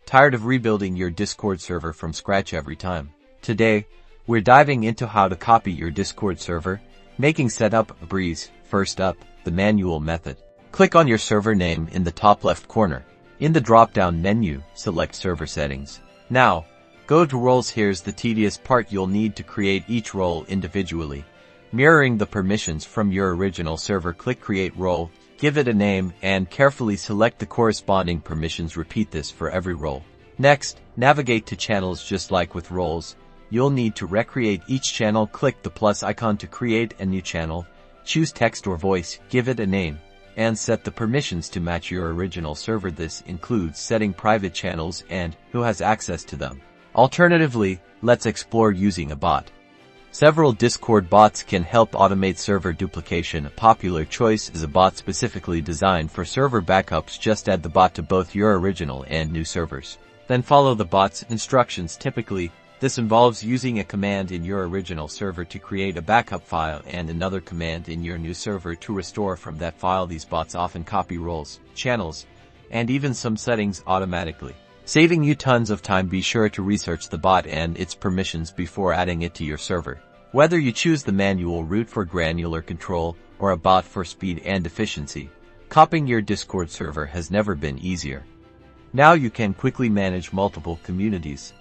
Tired of rebuilding your Discord server from scratch every time? Today, we're diving into how to copy your Discord server, making setup a breeze. First up, the manual method. Click on your server name in the top left corner. In the drop-down menu, select Server Settings. Now, go to Roles. Here's the tedious part. You'll need to create each role individually. Mirroring the permissions from your original server, click Create Role, give it a name, and carefully select the corresponding permissions. Repeat this for every role. Next, navigate to Channels. Just like with roles, you'll need to recreate each channel. Click the plus icon to create a new channel. Choose text or voice, give it a name, and set the permissions to match your original server. This includes setting private channels and who has access to them. Alternatively, let's explore using a bot. Several Discord bots can help automate server duplication. A popular choice is a bot specifically designed for server backups. Just add the bot to both your original and new servers. Then follow the bot's instructions. Typically, this involves using a command in your original server to create a backup file and another command in your new server to restore from that file. These bots often copy roles, channels, and even some settings automatically, saving you tons of time. Be sure to research the bot and its permissions before adding it to your server. Whether you choose the manual route for granular control or a bot for speed and efficiency, copying your Discord server has never been easier. Now you can quickly manage multiple communities.